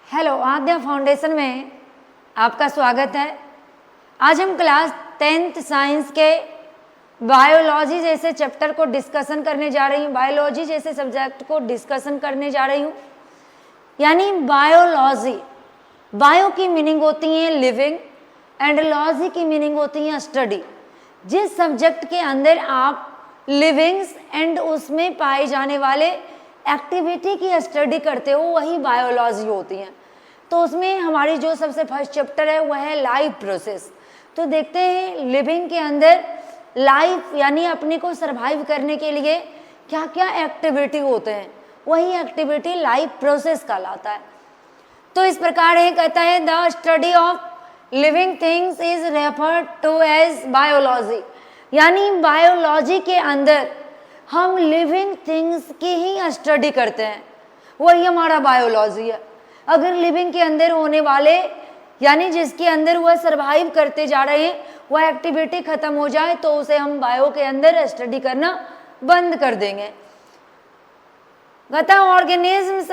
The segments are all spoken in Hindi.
हेलो, आद्या फाउंडेशन में आपका स्वागत है। आज हम क्लास 10th साइंस के बायोलॉजी जैसे चैप्टर को डिस्कशन करने जा रही हूँ। बायोलॉजी जैसे सब्जेक्ट को डिस्कशन करने जा रही हूँ। यानी बायोलॉजी, बायो की मीनिंग होती है लिविंग एंड लॉजी की मीनिंग होती है स्टडी। जिस सब्जेक्ट के अंदर आप लिविंग्स एंड उसमें पाए जाने वाले एक्टिविटी की स्टडी करते हो वही बायोलॉजी होती है। तो उसमें हमारी जो सबसे फर्स्ट चैप्टर है वह है लाइफ प्रोसेस। तो देखते हैं लिविंग के अंदर लाइफ यानी अपने को सरवाइव करने के लिए क्या क्या एक्टिविटी होते हैं, वही एक्टिविटी लाइफ प्रोसेस कहलाता है। तो इस प्रकार है, कहता है the study of living things is referred to as biology. यानी बायोलॉजी के अंदर हम लिविंग थिंग्स की ही स्टडी करते हैं, वही हमारा बायोलॉजी है। अगर लिविंग के अंदर होने वाले यानी जिसके अंदर वह सरवाइव करते जा रहे हैं वह एक्टिविटी खत्म हो जाए तो उसे हम बायो के अंदर स्टडी करना बंद कर देंगे। कहता ऑर्गेनिज्म्स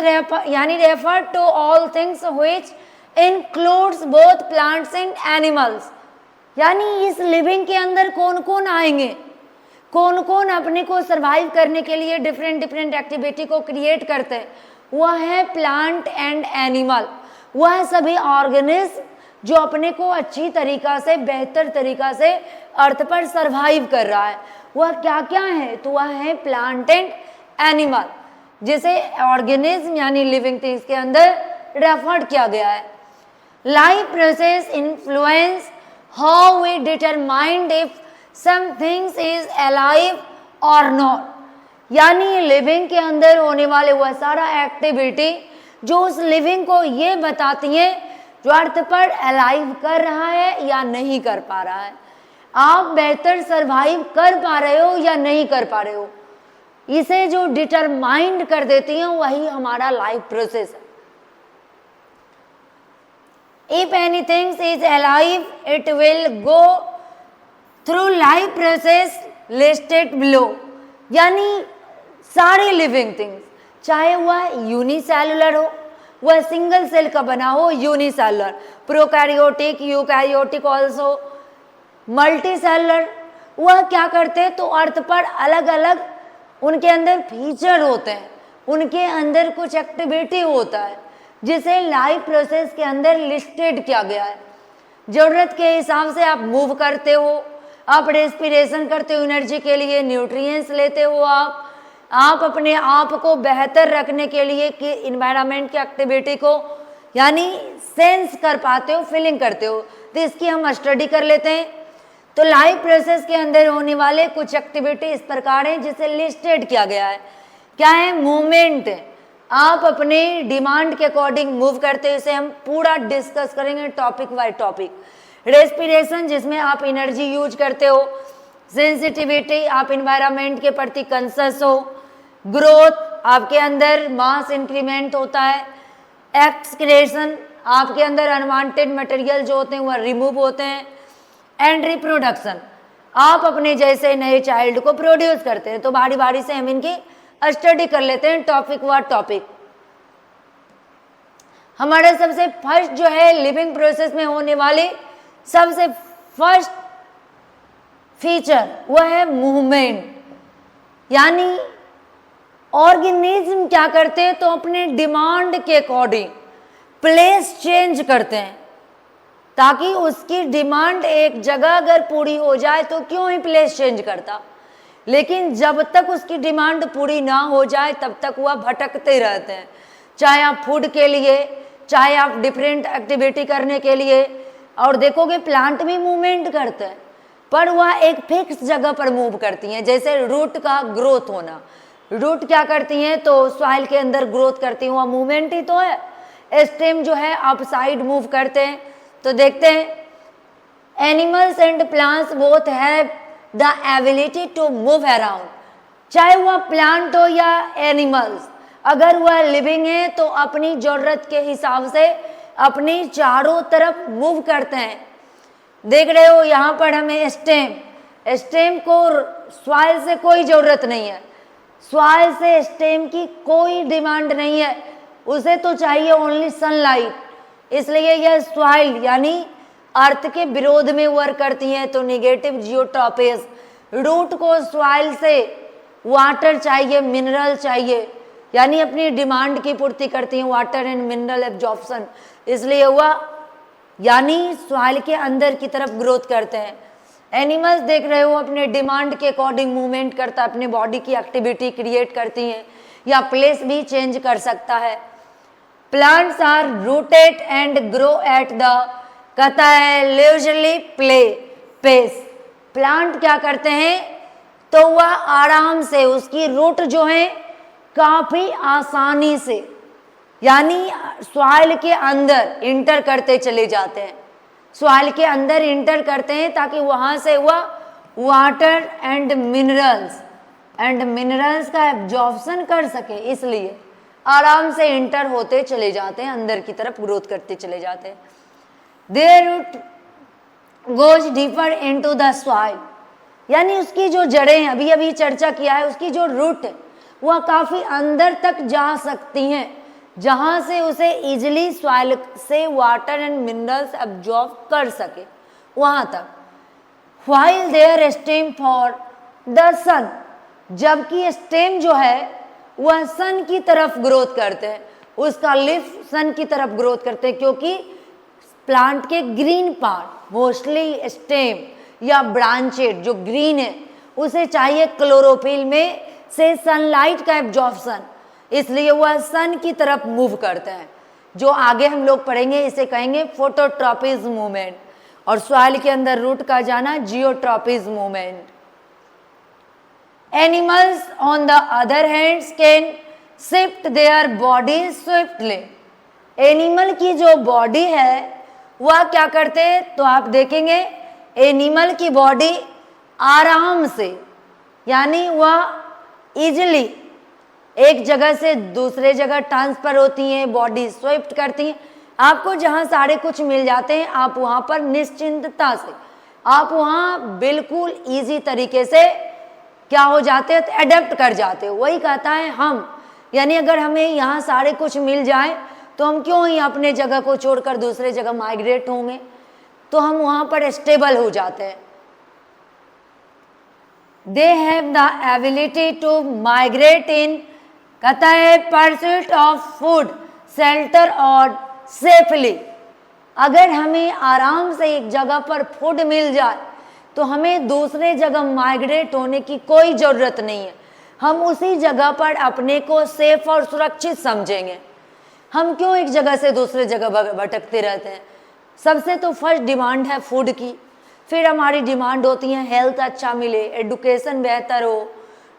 यानी refer to all things which includes both plants and animals. यानी इस लिविंग के अंदर कौन कौन आएंगे, कौन कौन अपने को सरवाइव करने के लिए डिफरेंट डिफरेंट एक्टिविटी को क्रिएट करते हैं, वह है प्लांट एंड एनिमल। वह सभी ऑर्गेनिज्म जो अपने को अच्छी तरीका से बेहतर तरीका से अर्थ पर सरवाइव कर रहा है, वह क्या क्या है, तो वह है प्लांट एंड एनिमल, जिसे ऑर्गेनिज्म यानी लिविंग थिंग्स के अंदर रेफर किया गया है। Life process influence how we determined if somethings is alive और नॉट। यानी लिविंग के अंदर होने वाले वह सारा एक्टिविटी जो उस लिविंग को ये बताती है जो अर्थ पर अलाइव कर रहा है या नहीं कर पा रहा है, आप बेहतर सरवाइव कर पा रहे हो या नहीं कर पा रहे हो, इसे जो डिटरमाइंड कर देती है वही हमारा लाइफ प्रोसेस है। If anything is alive it will go through life process listed below. यानी सारे लिविंग थिंग्स, चाहे वह यूनिसेलुलर हो, वह सिंगल सेल का बना हो unicellular, prokaryotic, eukaryotic also, multicellular, वह क्या करते हैं तो अर्थ पर अलग अलग उनके अंदर फीचर होते हैं, उनके अंदर कुछ एक्टिविटी होता है जिसे लाइफ प्रोसेस के अंदर लिस्टेड किया गया है। जरूरत के हिसाब से आप मूव करते हो, आप रेस्पिरेशन करते हो एनर्जी के लिए, न्यूट्रिएंट्स लेते हो, आप अपने आप को बेहतर रखने के लिए कि इन्वायरमेंट की एक्टिविटी को यानी सेंस कर पाते हो, फीलिंग करते हो, तो इसकी हम स्टडी कर लेते हैं। तो लाइफ प्रोसेस के अंदर होने वाले कुछ एक्टिविटी इस प्रकार है जिसे लिस्टेड किया गया है। क्या है? मूवमेंट, आप अपने डिमांड के अकॉर्डिंग मूव करते हो, इसे हम पूरा डिस्कस करेंगे टॉपिक बाय टॉपिक। रेस्पिरेशन जिसमें आप एनर्जी यूज करते हो, सेंसिटिविटी आप इन्वायरमेंट के प्रति कंसस हो, ग्रोथ आपके अंदर मास इंक्रीमेंट होता है, एक्सक्रेशन आपके अंदर अनवांटेड मटेरियल जो होते हैं वह रिमूव होते हैं, एंड रिप्रोडक्शन आप अपने जैसे नए चाइल्ड को प्रोड्यूस करते हैं। तो बारी बारी से हम इनकी स्टडी कर लेते हैं टॉपिक वार टॉपिक। हमारा सबसे फर्स्ट जो है लिविंग प्रोसेस में होने वाली सबसे फर्स्ट फीचर वह है मूवमेंट। यानी ऑर्गेनिज्म क्या करते हैं तो अपने डिमांड के अकॉर्डिंग प्लेस चेंज करते हैं, ताकि उसकी डिमांड एक जगह अगर पूरी हो जाए तो क्यों ही प्लेस चेंज करता, लेकिन जब तक उसकी डिमांड पूरी ना हो जाए तब तक वह भटकते रहते हैं, चाहे आप फूड के लिए, चाहे आप डिफरेंट एक्टिविटी करने के लिए। और देखोगे प्लांट भी मूवमेंट करते हैं पर वह एक फिक्स जगह पर मूव करती हैं। जैसे रूट का ग्रोथ होना, रूट क्या करती हैं तो सॉइल के अंदर ग्रोथ करती हैं, वह मूवमेंट ही तो है। स्टेम जो है अप साइड मूव करते हैं। तो देखते हैं animals and plants both have the ability to move around. चाहे वह प्लांट हो या एनिमल्स, अगर वह लिविंग है तो अपनी जरूरत के हिसाब से अपनी चारों तरफ मूव करते हैं। देख रहे हो यहाँ पर हमें स्टेम को सॉइल से कोई जरूरत नहीं है, सॉइल से स्टेम की कोई डिमांड नहीं है, उसे तो चाहिए ओनली सनलाइट, इसलिए यह सॉइल यानी अर्थ के विरोध में वर्क करती हैं। तो निगेटिव जियोट्रॉपिस, रूट को सॉइल से वाटर चाहिए, मिनरल चाहिए, यानी अपनी डिमांड की पूर्ति करती हैं, वाटर एंड मिनरल एब्जॉर्प्शन, इसलिए हुआ यानी सॉइल के अंदर की तरफ ग्रोथ करते हैं। एनिमल्स देख रहे हो अपने डिमांड के अकॉर्डिंग मूवमेंट करता है, अपने बॉडी की एक्टिविटी क्रिएट करती हैं, या प्लेस भी चेंज कर सकता है। Plants are rooted and grow at the, कहता है लीजरली प्ले पेस। प्लांट क्या करते हैं, तो वह आराम से, उसकी रूट जो है काफी आसानी से, यानी सॉइल के अंदर इंटर करते चले जाते हैं, सॉइल के अंदर इंटर करते हैं ताकि वहां से वह वाटर एंड मिनरल्स का एब्जॉर्प्शन कर सके, इसलिए आराम से इंटर होते चले जाते हैं, अंदर की तरफ ग्रोथ करते चले जाते हैं। Their root goes deeper into the soil, यानी उसकी जो जड़ें, अभी अभी चर्चा किया है, उसकी जो रूट है वह काफी अंदर तक जा सकती हैं, जहां से उसे इजिली सॉइल से वाटर एंड मिनरल्स एब्जॉर्ब कर सके, वहां तक। While there stem for the sun, जबकि स्टेम जो है वह सन की तरफ ग्रोथ करते हैं, उसका लीफ सन की तरफ ग्रोथ करते हैं, क्योंकि प्लांट के ग्रीन पार्ट, मोस्टली स्टेम या ब्रांचेड जो ग्रीन है, उसे चाहिए क्लोरोफिल में से सनलाइट का एब्जॉर्प्शन, इसलिए वह सन की तरफ मूव करते हैं, जो आगे हम लोग पढ़ेंगे, इसे कहेंगे फोटोट्रॉपिज मूवमेंट। और सॉइल के अंदर रूट का जाना geotropism movement. Animals on the other hands can shift their body swiftly. Animal की जो बॉडी है वह क्या करते हैं, तो आप देखेंगे एनिमल की बॉडी आराम से, यानी वह इजिली एक जगह से दूसरे जगह ट्रांसफर होती हैं, बॉडी स्विफ्ट करती हैं। आपको जहां सारे कुछ मिल जाते हैं, आप वहां पर निश्चिंतता से, आप वहां बिल्कुल इजी तरीके से क्या हो जाते हैं, तो एडेप्ट कर जाते हो। वही कहता है हम, यानी अगर हमें यहाँ सारे कुछ मिल जाए तो हम क्यों ही अपने जगह को छोड़कर दूसरे जगह माइग्रेट होंगे, तो हम वहां पर स्टेबल हो जाते हैं। They have the ability to migrate in, कहता है परस्यूट ऑफ फूड, शेल्टर और सेफली। अगर हमें आराम से एक जगह पर फूड मिल जाए तो हमें दूसरे जगह माइग्रेट होने की कोई जरूरत नहीं है, हम उसी जगह पर अपने को सेफ और सुरक्षित समझेंगे। हम क्यों एक जगह से दूसरे जगह भटकते रहते हैं। सबसे तो फर्स्ट डिमांड है फूड की, फिर हमारी डिमांड होती है हेल्थ अच्छा मिले, एडुकेशन बेहतर हो,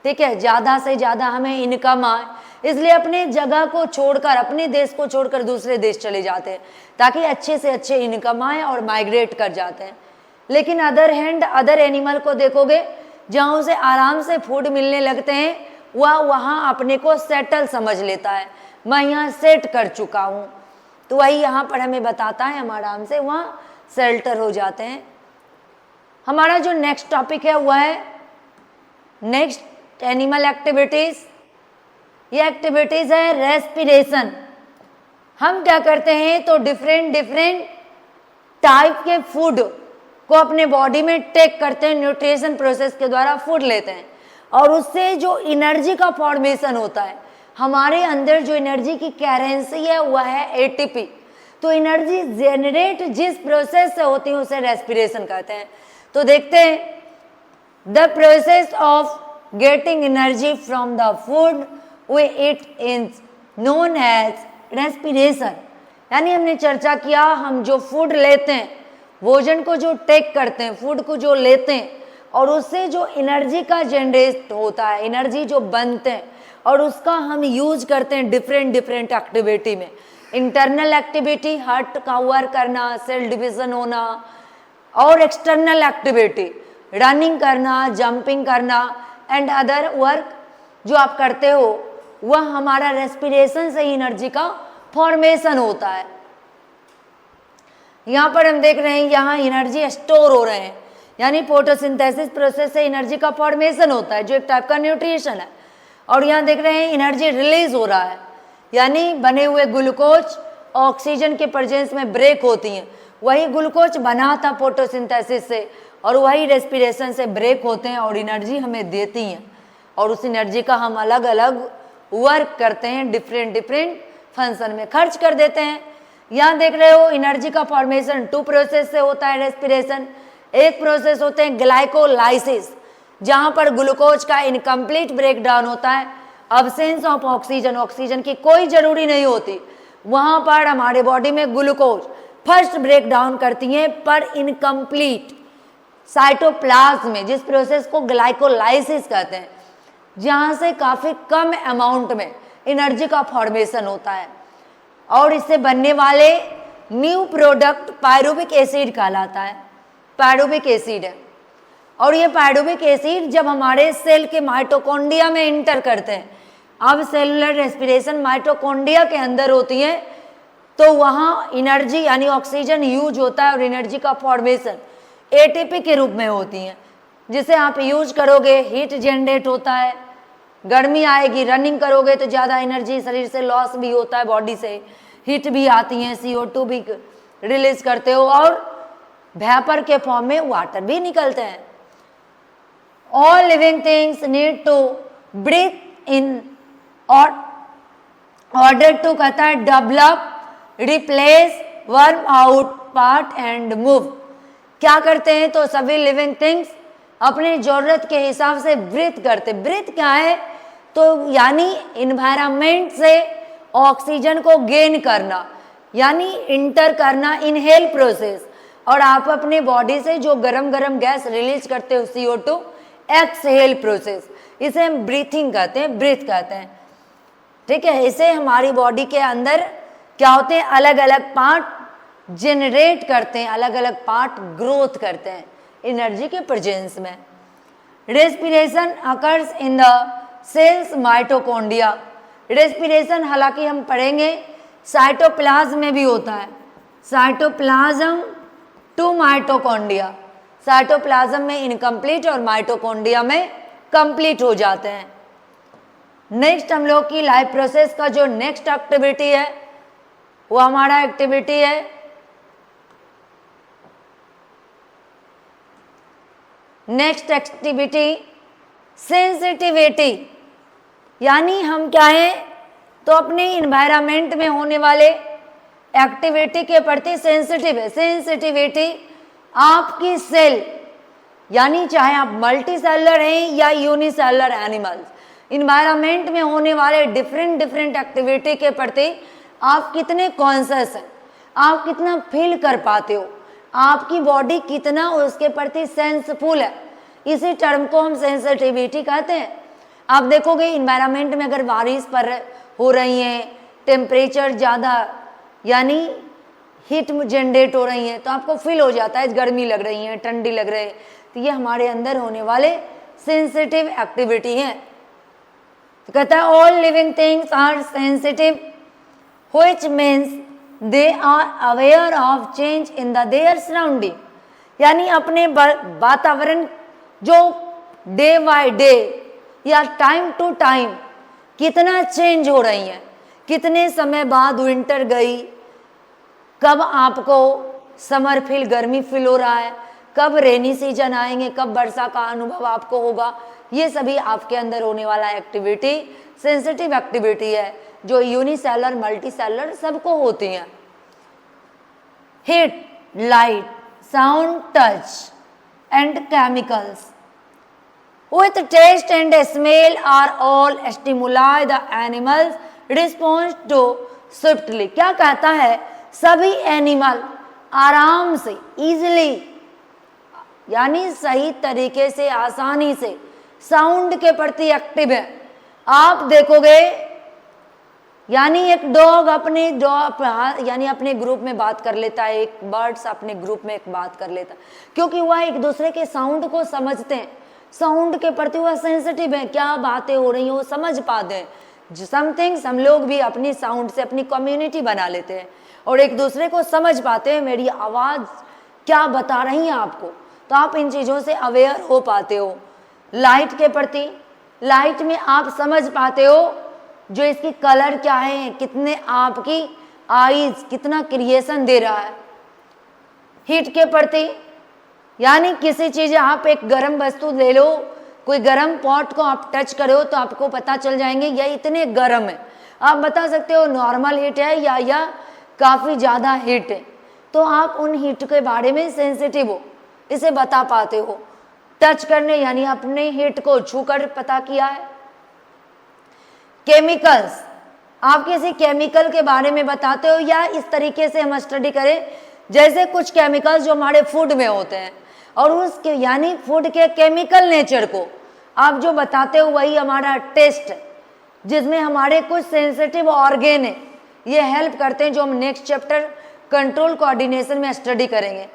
ठीक है, ज़्यादा से ज़्यादा हमें इनकम आए, इसलिए अपने जगह को छोड़कर, अपने देश को छोड़कर दूसरे देश चले जाते हैं ताकि अच्छे से अच्छे इनकम आए और माइग्रेट कर जाते हैं। लेकिन अदर हैंड अदर एनिमल को देखोगे, जहाँ उसे आराम से फूड मिलने लगते हैं, वह वहाँ अपने को सेटल समझ लेता है, मैं यहाँ सेट कर चुका हूँ, तो वही यहाँ पर हमें बताता है, हम आराम से वहाँ सेल्टर हो जाते हैं। हमारा जो नेक्स्ट टॉपिक है वह है नेक्स्ट एनिमल एक्टिविटीज। ये एक्टिविटीज है रेस्पिरेशन। हम क्या करते हैं, तो डिफरेंट टाइप के फूड को अपने बॉडी में टेक करते हैं, न्यूट्रिशन प्रोसेस के द्वारा फूड लेते हैं, और उससे जो एनर्जी का फॉर्मेशन होता है, हमारे अंदर जो एनर्जी की करेंसी है वह है एटीपी। तो एनर्जी जेनरेट जिस प्रोसेस से होती है उसे रेस्पिरेशन कहते हैं। तो देखते हैं, the process of getting energy from the food we eat is known as respiration. यानी हमने चर्चा किया, हम जो फूड लेते हैं, भोजन को जो टेक करते हैं, फूड को जो लेते हैं, और उससे जो एनर्जी का जनरेट होता है, एनर्जी जो बनते हैं, और उसका हम यूज करते हैं डिफरेंट एक्टिविटी में। इंटरनल एक्टिविटी, हार्ट का वर्क करना, सेल डिवीजन होना, और एक्सटर्नल एक्टिविटी, रनिंग करना, जंपिंग करना, एंड अदर वर्क जो आप करते हो, वह हमारा रेस्पिरेशन से एनर्जी का फॉर्मेशन होता है। यहाँ पर हम देख रहे हैं, यहाँ एनर्जी स्टोर हो रहे हैं, यानी फोटोसिंथेसिस प्रोसेस से एनर्जी का फॉर्मेशन होता है, जो एक टाइप का न्यूट्रिशन है। और यहाँ देख रहे हैं एनर्जी रिलीज हो रहा है, यानी बने हुए ग्लूकोज ऑक्सीजन के प्रेजेंस में ब्रेक होती हैं। वही ग्लूकोज बना था फोटोसिंथेसिस से और वही रेस्पिरेशन से ब्रेक होते हैं और एनर्जी हमें देती हैं, और उस एनर्जी का हम अलग अलग वर्क करते हैं, डिफरेंट डिफरेंट फंक्शन में खर्च कर देते हैं। यहाँ देख रहे हो एनर्जी का फॉर्मेशन 2 प्रोसेस से होता है रेस्पिरेशन। एक प्रोसेस होते हैं ग्लाइकोलाइसिस, जहाँ पर ग्लूकोज का इनकम्प्लीट ब्रेकडाउन होता है, अब्सेंस ऑफ ऑक्सीजन, ऑक्सीजन की कोई जरूरी नहीं होती, वहाँ पर हमारे बॉडी में ग्लूकोज फर्स्ट ब्रेकडाउन करती हैं पर इनकम्प्लीट साइटोप्लाज्म में, जिस प्रोसेस को ग्लाइकोलाइसिस कहते हैं, जहाँ से काफ़ी कम अमाउंट में एनर्जी का फॉर्मेशन होता है और इससे बनने वाले न्यू प्रोडक्ट पायरुविक एसिड कहलाता है। पायरुविक एसिड है और ये पायरुविक एसिड जब हमारे सेल के माइटोकॉन्ड्रिया में इंटर करते हैं, अब सेलुलर रेस्पिरेशन माइटोकॉन्ड्रिया के अंदर होती है, तो वहाँ एनर्जी यानी ऑक्सीजन यूज होता है और एनर्जी का फॉर्मेशन एटीपी के रूप में होती है, जिसे आप यूज करोगे हीट जनरेट होता है, गर्मी आएगी, रनिंग करोगे तो ज़्यादा एनर्जी शरीर से लॉस भी होता है, बॉडी से हीट भी आती है, CO2 भी रिलीज करते हो और वेपर के फॉर्म में वाटर भी निकलते हैं। All living things need to breathe in और ऑर्डर टू कहता है develop, replace, warm out, part and move. क्या करते हैं तो सभी लिविंग थिंग्स अपनी जरूरत के हिसाब से ब्रीथ करते। ब्रीथ क्या है तो यानी इन्वायरमेंट से ऑक्सीजन को गेन करना, यानी इंटर करना, इनहेल प्रोसेस, और आप अपने बॉडी से जो गरम गरम गैस रिलीज करते हो CO2, एक्सहेल प्रोसेस, इसे हम ब्रीथिंग कहते हैं, ब्रीथ कहते हैं। ठीक है, इसे हमारी बॉडी के अंदर क्या होते हैं, अलग अलग पार्ट जनरेट करते हैं, अलग अलग पार्ट ग्रोथ करते हैं एनर्जी के प्रेजेंस में। Respiration occurs in the cells mitochondria. Respiration हालांकि हम पढ़ेंगे साइटोप्लाज्म में भी होता है, साइटोप्लाज्म टू माइटोकॉन्ड्रिया, साइटोप्लाज्म में इनकम्प्लीट और माइटोकॉन्ड्रिया में कंप्लीट हो जाते हैं। नेक्स्ट हम लोग की लाइफ प्रोसेस का जो नेक्स्ट एक्टिविटी है वो हमारा एक्टिविटी है नेक्स्ट एक्टिविटी सेंसिटिविटी, यानी हम क्या है तो अपने इन्वायरमेंट में होने वाले एक्टिविटी के प्रति सेंसिटिव है। सेंसिटिविटी आपकी सेल, यानी चाहे आप मल्टी सेलुलर हैं या यूनिसेलुलर एनिमल्स, इन्वायरमेंट में होने वाले डिफरेंट डिफरेंट एक्टिविटी के प्रति आप कितने कॉन्शियस हैं, आप कितना फील कर पाते हो, आपकी बॉडी कितना उसके प्रति सेंसफुल है, इसी टर्म को हम सेंसिटिविटी कहते हैं। आप देखोगे इन्वायरमेंट में अगर बारिश पर हो रही है, टेम्परेचर ज़्यादा यानी हीट जनरेट हो रही है, तो आपको फील हो जाता है गर्मी लग रही है, ठंडी लग रही है, तो ये हमारे अंदर होने वाले सेंसिटिव एक्टिविटी हैं। तो कहता है all living things are sensitive which means they are aware of change in the their surrounding, यानी अपने वातावरण जो डे बाय डे या टाइम टू टाइम कितना चेंज हो रही है, कितने समय बाद विंटर गई, कब आपको समर फील, गर्मी फील हो रहा है, कब रेनी सीजन आएंगे, कब वर्षा का अनुभव आपको होगा, ये सभी आपके अंदर होने वाला एक्टिविटी सेंसिटिव एक्टिविटी है जो यूनिसेलुलर मल्टी सेलुलर सबको होती हैं। Heat, light, sound, touch and chemicals with taste and smell are all stimuli the animals respond to swiftly। क्या कहता है सभी एनिमल आराम से, इजीली, यानी सही तरीके से, आसानी से साउंड के प्रति एक्टिव है। आप देखोगे यानी एक डॉग अपने यानी अपने ग्रुप में बात कर लेता है, एक बर्ड्स अपने ग्रुप में एक बात कर लेता है, क्योंकि वह एक दूसरे के साउंड को समझते हैं, साउंड के प्रति वह सेंसिटिव है, क्या बातें हो रही हैं वो समझ पाते हैं। समथिंग्स हम लोग भी अपनी साउंड से अपनी कम्युनिटी बना लेते हैं और एक दूसरे को समझ पाते हैं, मेरी आवाज़ क्या बता रही है आपको, तो आप इन चीज़ों से अवेयर हो पाते हो। लाइट के प्रति, लाइट में आप समझ पाते हो जो इसकी कलर क्या है, कितने आपकी आईज कितना क्रिएशन दे रहा है हीट के प्रति। यानी किसी चीज, आप एक गर्म वस्तु ले लो, कोई गर्म पॉट को आप टच करो तो आपको पता चल जाएंगे यह इतने गर्म है। आप बता सकते हो नॉर्मल हीट है या काफी ज्यादा हीट है। तो आप उन हीट के बारे में सेंसिटिव हो, इसे बता पाते हो टच करने, यानी अपने हीट को छूकर पता किया है। केमिकल्स, आप किसी केमिकल के बारे में बताते हो, या इस तरीके से हम स्टडी करें जैसे कुछ केमिकल्स जो हमारे फूड में होते हैं और उसके यानी फूड के केमिकल नेचर को आप जो बताते हो वही हमारा टेस्ट, जिसमें हमारे कुछ सेंसिटिव ऑर्गेन है, ये हेल्प करते हैं, जो हम नेक्स्ट चैप्टर कंट्रोल कोऑर्डिनेशन में स्टडी करेंगे।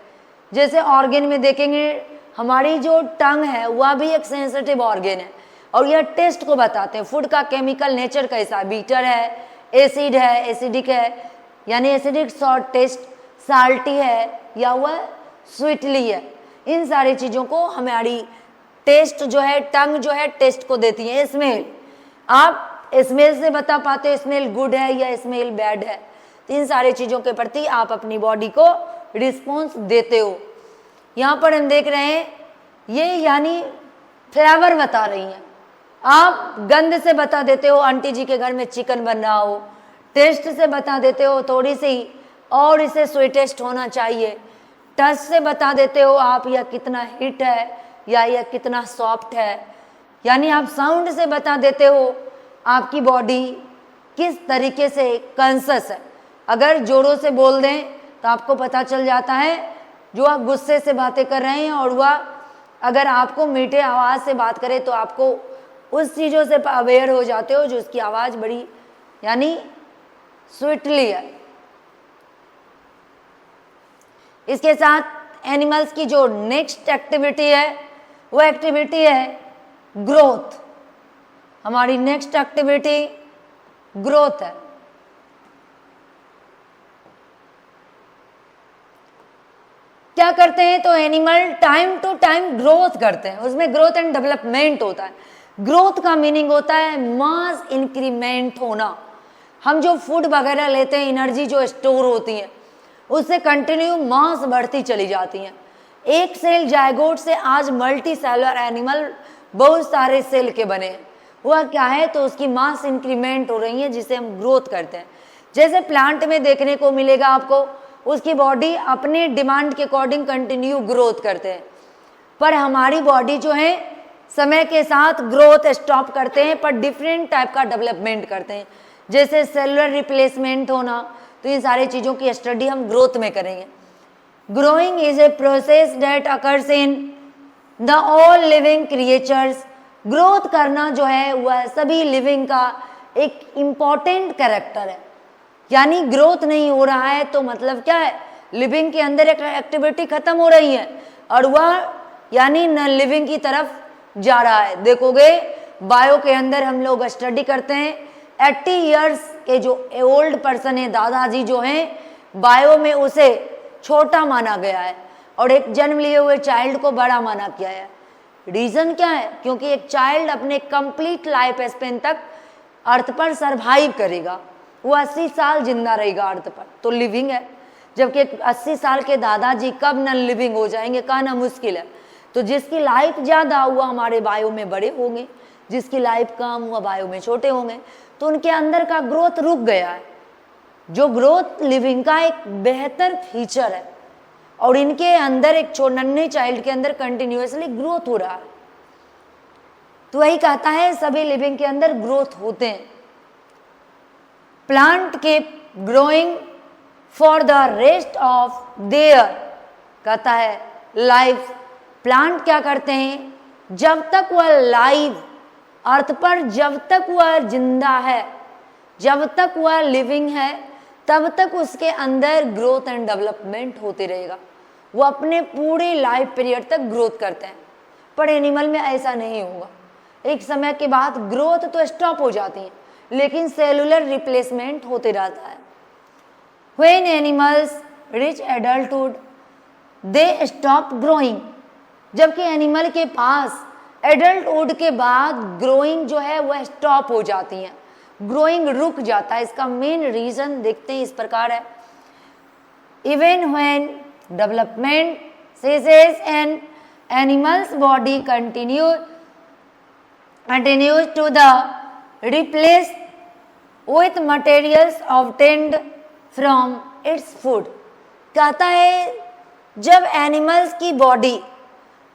जैसे ऑर्गेन में देखेंगे हमारी जो टंग है वह भी एक सेंसिटिव ऑर्गेन है और यह टेस्ट को बताते हैं फूड का केमिकल नेचर कैसा है, बीटर है, एसिड है, एसिडिक है यानी एसिडिक सॉल्ट टेस्ट, साल्टी है या वह स्वीटली है। इन सारी चीज़ों को हमारी टेस्ट जो है, टंग जो है टेस्ट को देती है। स्मेल, आप स्मेल से बता पाते हो स्मेल गुड है या स्मेल बैड है। तो इन सारी चीज़ों के प्रति आप अपनी बॉडी को रिस्पॉन्स देते हो। यहाँ पर हम देख रहे हैं ये यानी फ्लेवर बता रही हैं, आप गंध से बता देते हो आंटी जी के घर में चिकन बन रहा हो, टेस्ट से बता देते हो थोड़ी सी और इसे स्वीटेस्ट होना चाहिए, टच से बता देते हो आप यह कितना हिट है या यह कितना सॉफ्ट है, यानी आप साउंड से बता देते हो आपकी बॉडी किस तरीके से कॉन्शियस है। अगर जोरों से बोल दें तो आपको पता चल जाता है जो आप गुस्से से बातें कर रहे हैं, और वह अगर आपको मीठे आवाज़ से बात करे तो आपको उस चीज़ों से अवेयर हो जाते हो जो उसकी आवाज़ बड़ी यानी स्वीटली है। इसके साथ एनिमल्स की जो नेक्स्ट एक्टिविटी है वो एक्टिविटी है ग्रोथ। हमारी नेक्स्ट एक्टिविटी ग्रोथ है। क्या करते हैं तो animal time to time growth करते हैं, उसमें ग्रोथ एंड डेवलपमेंट होता है। ग्रोथ का मीनिंग होता है मास इंक्रीमेंट होना। हम जो फूड वगैरह लेते हैं, एनर्जी जो स्टोर होती है उससे कंटिन्यू मास बढ़ती चली जाती है। एक सेल जायगोट से आज मल्टी सेलुलर एनिमल बहुत सारे सेल के बने हैं। वह क्या है तो उसकी मास इंक्रीमेंट हो रही है जिसे हम ग्रोथ करते हैं। जैसे प्लांट में देखने को मिलेगा आपको, उसकी बॉडी अपने डिमांड के अकॉर्डिंग कंटिन्यू ग्रोथ करते हैं, पर हमारी बॉडी जो है समय के साथ ग्रोथ स्टॉप करते हैं पर डिफरेंट टाइप का डेवलपमेंट करते हैं। जैसे सेलुलर रिप्लेसमेंट होना, तो इन सारी चीज़ों की स्टडी हम ग्रोथ में करेंगे। Growing is a process that occurs in the all living creatures. Growth करना जो है वह सभी लिविंग का एक इम्पॉर्टेंट कैरेक्टर है। यानी ग्रोथ नहीं हो रहा है तो मतलब क्या है, लिविंग के अंदर एक एक्टिविटी खत्म हो रही है और वह यानी नॉन लिविंग की तरफ जा रहा है। देखोगे बायो के अंदर हम लोग स्टडी करते हैं 80 इयर्स के जो ओल्ड पर्सन है, दादाजी जो हैं, बायो में उसे छोटा माना गया है और एक जन्म लिए हुए चाइल्ड को बड़ा माना गया है। रीजन क्या है, क्योंकि एक चाइल्ड अपने कंप्लीट लाइफ स्पेन तक अर्थ पर सरवाइव करेगा, वो 80 साल जिंदा रहेगा अर्थ पर, तो लिविंग है। जबकि 80 साल के दादाजी कब नॉन लिविंग हो जाएंगे कहना मुश्किल है। तो जिसकी लाइफ ज़्यादा हुआ हमारे बायो में बड़े होंगे, जिसकी लाइफ कम हुआ बायो में छोटे होंगे, तो उनके अंदर का ग्रोथ रुक गया है। जो ग्रोथ लिविंग का एक बेहतर फीचर है और इनके अंदर एक नन्हे चाइल्ड के अंदर कंटिन्यूअसली ग्रोथ हो रहा है। तो वही कहता है सभी लिविंग के अंदर ग्रोथ होते हैं। प्लांट के growing for the rest of their, कहता है लाइफ। प्लांट क्या करते हैं, जब तक वह लाइव अर्थ पर, जब तक वह जिंदा है, जब तक वह लिविंग है, तब तक उसके अंदर ग्रोथ एंड डेवलपमेंट होते रहेगा। वो अपने पूरे लाइफ पीरियड तक ग्रोथ करते हैं। पर एनिमल में ऐसा नहीं होगा, एक समय के बाद ग्रोथ तो स्टॉप हो जाती है लेकिन सेलुलर रिप्लेसमेंट होते रहता है। When animals reach adulthood they stop growing. जबकि एनिमल के पास एडल्टहुड के बाद ग्रोइंग जो है वह स्टॉप हो जाती है, ग्रोइंग रुक जाता है। इसका मेन रीजन देखते हैं, इस प्रकार है। Even when development ceases an animal's body continues to the replace with materials obtained from its food। कहता है जब एनिमल्स की बॉडी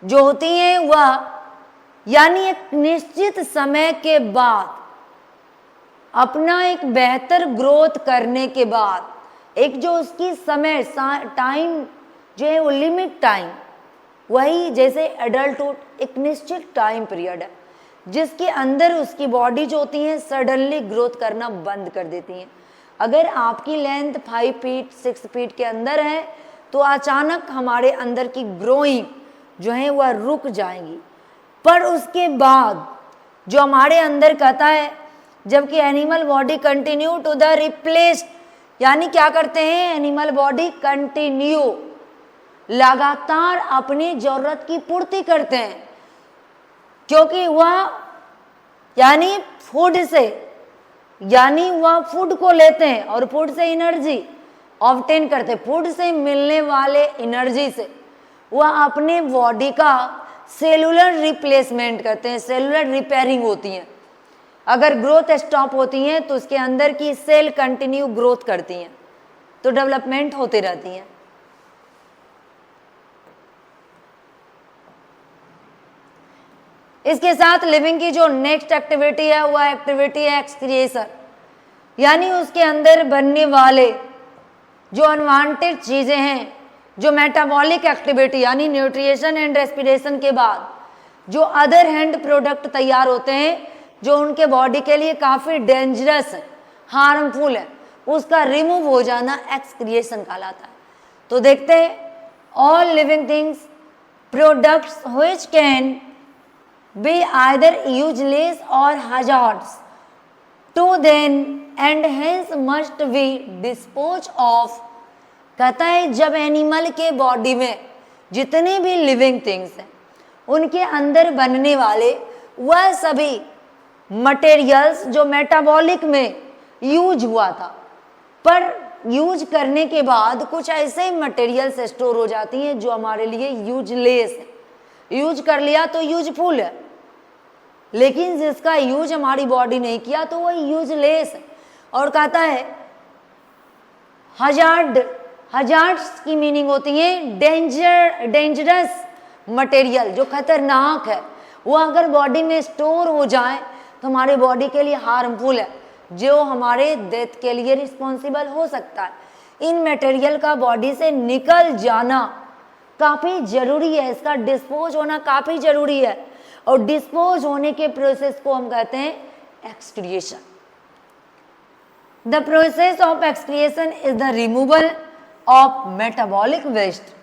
जो होती है वह यानी एक निश्चित समय के बाद अपना एक बेहतर ग्रोथ करने के बाद एक जो उसकी समय टाइम जो है वो लिमिट टाइम, वही जैसे एडल्टहुड एक निश्चित टाइम पीरियड है जिसके अंदर उसकी बॉडी जो होती है सडनली ग्रोथ करना बंद कर देती हैं। अगर आपकी लेंथ 5 फीट 6 फीट के अंदर है तो अचानक हमारे अंदर की ग्रोइंग जो है वह रुक जाएंगी, पर उसके बाद जो हमारे अंदर कहता है जबकि animal body continue to the replace, यानी क्या करते हैं एनिमल बॉडी कंटिन्यू लगातार अपनी जरूरत की पूर्ति करते हैं, क्योंकि वह यानी फूड से यानी वह फूड को लेते हैं और फूड से एनर्जी ऑब्टेन करते हैं। फूड से मिलने वाले एनर्जी से वह अपने बॉडी का सेलुलर रिप्लेसमेंट करते हैं, सेलुलर रिपेयरिंग होती है। अगर ग्रोथ स्टॉप होती है तो उसके अंदर की सेल कंटिन्यू ग्रोथ करती हैं, तो डेवलपमेंट होती रहती हैं। इसके साथ लिविंग की जो नेक्स्ट एक्टिविटी है वह एक्टिविटी है एक्सक्रिएशन, यानी उसके अंदर बनने वाले जो अनवांटेड चीजें हैं, जो मेटाबॉलिक एक्टिविटी यानी न्यूट्रिशन एंड रेस्पिरेशन के बाद जो अदर हैंड प्रोडक्ट तैयार होते हैं जो उनके बॉडी के लिए काफी डेंजरस है, हार्मफुल है, उसका रिमूव हो जाना एक्सक्रिएशन कहलाता है। तो देखते हैं all living things products which can be either useless or hazardous to them and hence must be disposed of। कहता है जब एनिमल के बॉडी में जितने भी लिविंग थिंग्स हैं उनके अंदर बनने वाले वह सभी मटेरियल्स जो मेटाबॉलिक में यूज हुआ था, पर यूज करने के बाद कुछ ऐसे मटेरियल्स स्टोर हो जाती हैं जो हमारे लिए यूजलेस है। यूज कर लिया तो यूजफुल है, लेकिन जिसका यूज हमारी बॉडी नहीं किया तो वह यूजलेस है। और कहता है हजार्ड्स की मीनिंग होती है डेंजरस मटेरियल, जो खतरनाक है, वो अगर बॉडी में स्टोर हो जाए तो हमारे बॉडी के लिए हार्मफुल है, जो हमारे डेथ के लिए रिस्पॉन्सिबल हो सकता है। इन मटेरियल का बॉडी से निकल जाना काफी जरूरी है, इसका डिस्पोज होना काफी जरूरी है, और डिस्पोज होने के प्रोसेस को हम कहते हैं excretion. The process of excretion is the removal of metabolic waste.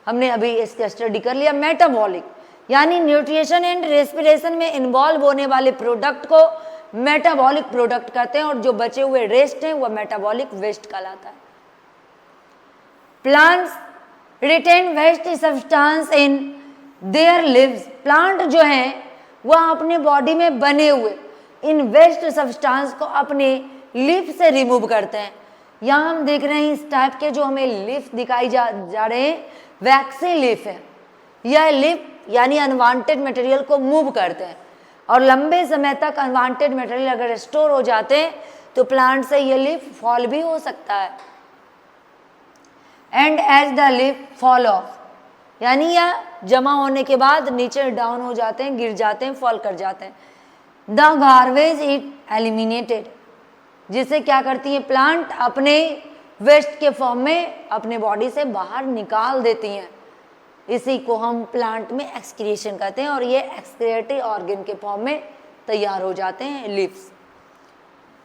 हमने अभी इसका स्टडी कर लिया। मेटाबॉलिक यानी न्यूट्रिशन एंड रेस्पिरेशन में इन्वॉल्व होने वाले प्रोडक्ट को मेटाबॉलिक प्रोडक्ट कहते हैं, और जो बचे हुए रेस्ट हैं वह मेटाबॉलिक वेस्ट कहलाता है। Plants retain waste substance in their leaves. Plant जो है वह अपने बॉडी में बने हुए इन वेस्ट सब्सटेंस को अपने लीफ से रिमूव करते हैं। यहाँ हम देख रहे हैं इस टाइप के जो हमें लीफ दिखाई जा रहे हैं, वैक्सी लीफ है। यह लीफ यानी अनवांटेड मटेरियल को मूव करते हैं, और लंबे समय तक अनवांटेड मटेरियल अगर स्टोर हो जाते हैं तो प्लांट से ये लीफ फॉल भी हो सकता है। And as the leaf fall off, यानी यह जमा होने के बाद नीचे डाउन हो जाते हैं, गिर जाते हैं, फॉल कर जाते हैं। द गार्बेज इट एलिमिनेटेड, जिसे क्या करती है प्लांट अपने वेस्ट के फॉर्म में अपने बॉडी से बाहर निकाल देती हैं। इसी को हम प्लांट में एक्सक्रिएशन कहते हैं, और ये एक्सक्रिएटरी ऑर्गन के फॉर्म में तैयार हो जाते हैं leaves.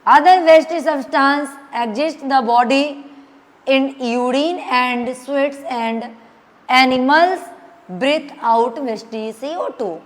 Other waste substance exist the body in urine and sweats and animals breathe out waste CO2।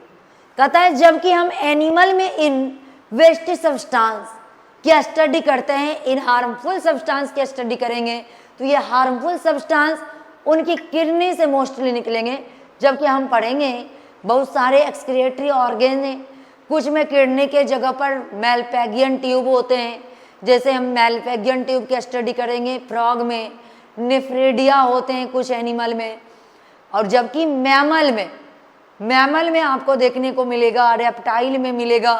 कहता है जबकि हम एनिमल में इन वेस्ट सब्सटेंस की स्टडी करते हैं, इन हार्मफुल सब्सटेंस की स्टडी करेंगे तो ये हार्मफुल सब्सटेंस उनकी किडनी से मोस्टली निकलेंगे, जबकि हम पढ़ेंगे बहुत सारे एक्सक्रिएटरी ऑर्गन हैं, कुछ में किडनी के जगह पर मेलपैगियन ट्यूब होते हैं, जैसे हम मेलपैगियन ट्यूब की स्टडी करेंगे फ्रॉग में, निफ्रिडिया होते हैं कुछ एनिमल में, और जबकि मैमल में आपको देखने को मिलेगा, रेप्टाइल में मिलेगा,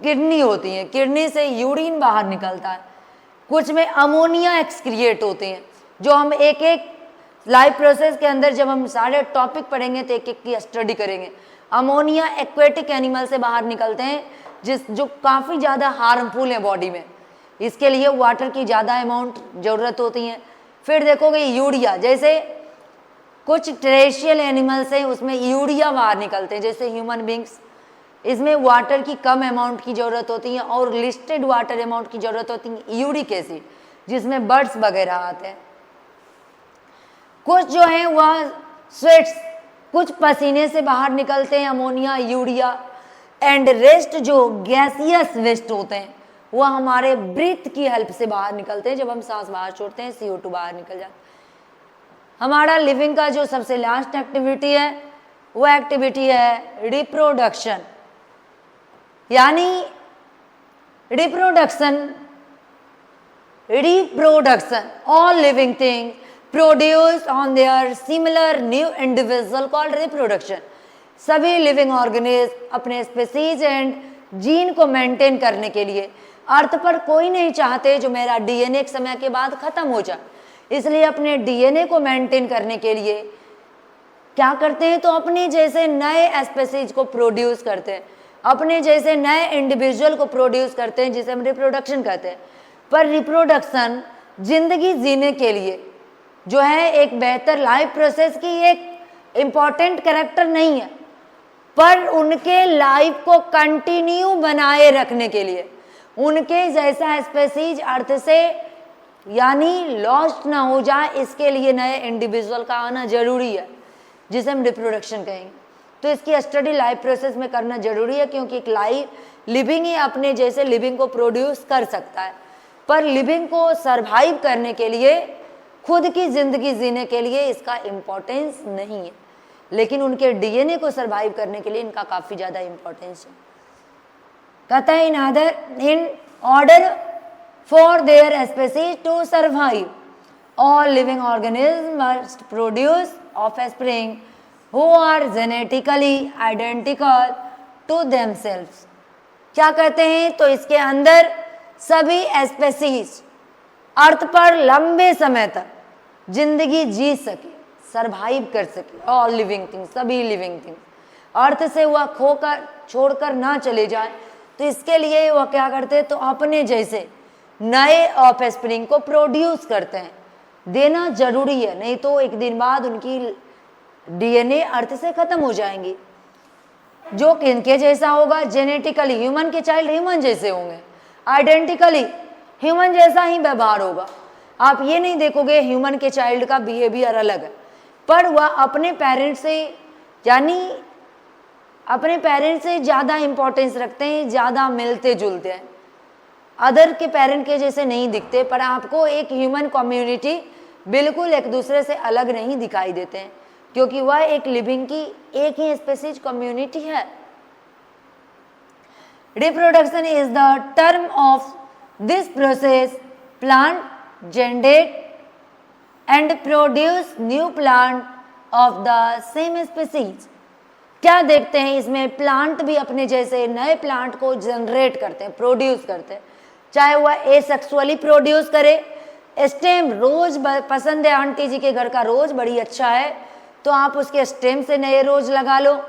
किडनी होती है, किडनी से यूरिन बाहर निकलता है, कुछ में अमोनिया एक्सक्रिएट होते हैं, जो हम एक एक लाइफ प्रोसेस के अंदर जब हम सारे टॉपिक पढ़ेंगे तो एक एक की स्टडी करेंगे। अमोनिया एक्वेटिक एनिमल से बाहर निकलते हैं जो काफ़ी ज़्यादा हार्मफुल है बॉडी में, इसके लिए वाटर की ज़्यादा अमाउंट ज़रूरत होती है। फिर देखोगे यूरिया, जैसे कुछ टेरेस्ट्रियल एनिमल्स हैं उसमें यूरिया बाहर निकलते हैं, जैसे ह्यूमन बींग्स, इसमें वाटर की कम अमाउंट की ज़रूरत होती है और लिस्टेड वाटर अमाउंट की ज़रूरत होती है यूरिक एसिड, जिसमें बर्ड्स वगैरह आते हैं। कुछ जो है वह स्वेट्स, कुछ पसीने से बाहर निकलते हैं अमोनिया यूरिया, एंड रेस्ट जो गैसियस वेस्ट होते हैं वह हमारे ब्रीथ की हेल्प से बाहर निकलते हैं, जब हम सांस बाहर छोड़ते हैं CO2 बाहर निकल जाता है। हमारा लिविंग का जो सबसे लास्ट एक्टिविटी है वो एक्टिविटी है रिप्रोडक्शन, यानी reproduction all living thing produce on their similar new individual called reproduction. सभी लिविंग ऑर्गेनिज्म अपने स्पीसीज एंड जीन को मेंटेन करने के लिए, अर्थ पर कोई नहीं चाहते जो मेरा DNA एक समय के बाद खत्म हो जाए, इसलिए अपने DNA को मेंटेन करने के लिए क्या करते हैं, तो अपने जैसे नए स्पीसीज को प्रोड्यूस करते हैं, अपने जैसे नए इंडिविजुअल को प्रोड्यूस करते हैं, जिसे हम रिप्रोडक्शन कहते हैं। पर रिप्रोडक्शन जिंदगी जीने के लिए जो है एक बेहतर लाइफ प्रोसेस की एक इम्पॉर्टेंट कैरेक्टर नहीं है, पर उनके लाइफ को कंटिन्यू बनाए रखने के लिए, उनके जैसा स्पीसीज अर्थ से यानी लॉस्ट ना हो जाए, इसके लिए नए इंडिविजुअल का आना जरूरी है, जिसे हम रिप्रोडक्शन कहेंगे। तो इसकी स्टडी लाइफ प्रोसेस में करना जरूरी है, क्योंकि एक लाइफ लिविंग ही अपने जैसे लिविंग को प्रोड्यूस कर सकता है, पर लिविंग को सरवाइव करने के लिए, खुद की जिंदगी जीने के लिए इसका इम्पोर्टेंस नहीं है, लेकिन उनके DNA को सरवाइव करने के लिए इनका काफ़ी ज़्यादा इम्पोर्टेंस है। कहता है in order for their species to survive all living organism must produce offspring who are genetically identical to themselves। क्या कहते हैं, तो इसके अंदर सभी स्पीसीज अर्थ पर लंबे समय तक जिंदगी जी सके, सरवाइव कर सके, ऑल लिविंग थिंग्स, सभी लिविंग थिंग्स, अर्थ से वह खोकर छोड़कर ना चले जाए, तो इसके लिए वह क्या करते हैं, तो अपने जैसे नए ऑफस्प्रिंग को प्रोड्यूस करते हैं। देना जरूरी है, नहीं तो एक दिन बाद उनकी DNA अर्थ से खत्म हो जाएंगी। जो किनके जैसा होगा, जेनेटिकली ह्यूमन के चाइल्ड ह्यूमन जैसे होंगे, आइडेंटिकली ह्यूमन जैसा ही व्यवहार होगा। आप ये नहीं देखोगे ह्यूमन के चाइल्ड का बिहेवियर अलग है, पर वह अपने पेरेंट्स से, यानी अपने पेरेंट्स से ज़्यादा इंपॉर्टेंस रखते हैं, ज़्यादा मिलते जुलते हैं, अदर के पेरेंट के जैसे नहीं दिखते। पर आपको एक ह्यूमन कम्युनिटी बिल्कुल एक दूसरे से अलग नहीं दिखाई देते हैं, क्योंकि वह एक लिविंग की एक ही स्पीसीज कम्युनिटी है। Reproduction is the term of this process plant generate and produce new plant of the same species. क्या देखते हैं इसमें, प्लांट भी अपने जैसे नए प्लांट को जनरेट करते हैं, प्रोड्यूस करते हैं, चाहे वह एसेक्सुअली प्रोड्यूस करे। स्टेम रोज पसंद है, आंटी जी के घर का रोज बड़ी अच्छा है, तो आप उसके स्टेम से नए रोज लगा लो,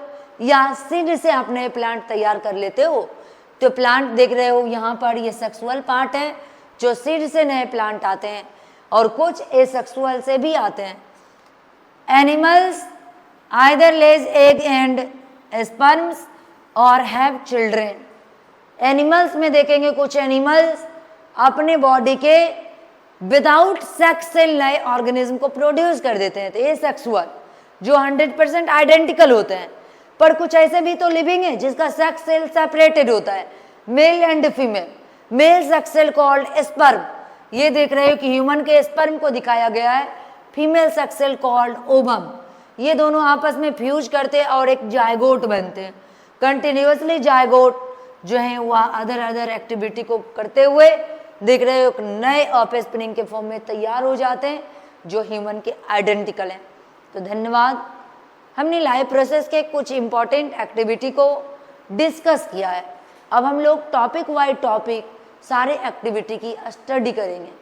या सीड से आप नए प्लांट तैयार कर लेते हो। तो प्लांट देख रहे हो यहाँ पर, ये सेक्सुअल पार्ट है जो सीड से नए प्लांट आते हैं, और कुछ एसेक्सुअल से भी आते हैं। Animals either lays egg and sperms और हैव चिल्ड्रेन। एनिमल्स में देखेंगे कुछ एनिमल्स अपने बॉडी के विदाउट सेक्स सेल नए ऑर्गेनिज्म को प्रोड्यूस कर देते हैं, तो ये सेक्सुअल जो 100% आइडेंटिकल होते हैं। पर कुछ ऐसे भी तो लिविंग है जिसका सेक्स सेल सेपरेटेड होता है, male and female. Male sex cell called sperm, ये देख रहे हो कि ह्यूमन के स्पर्म को दिखाया गया है। Female sex cell called ovum, ये दोनों आपस में फ्यूज करते हैं और एक जायगोट बनते हैं। कंटिन्यूसली जायगोट जो है वह अदर एक्टिविटी को करते हुए देख रहे हो नए ऑफस्प्रिंग के फॉर्म में तैयार हो जाते हैं जो ह्यूमन के आइडेंटिकल हैं। तो धन्यवाद। हमने लाइफ प्रोसेस के कुछ इंपॉर्टेंट एक्टिविटी को डिस्कस किया है। अब हम लोग टॉपिक वाइज टॉपिक सारे एक्टिविटी की स्टडी करेंगे।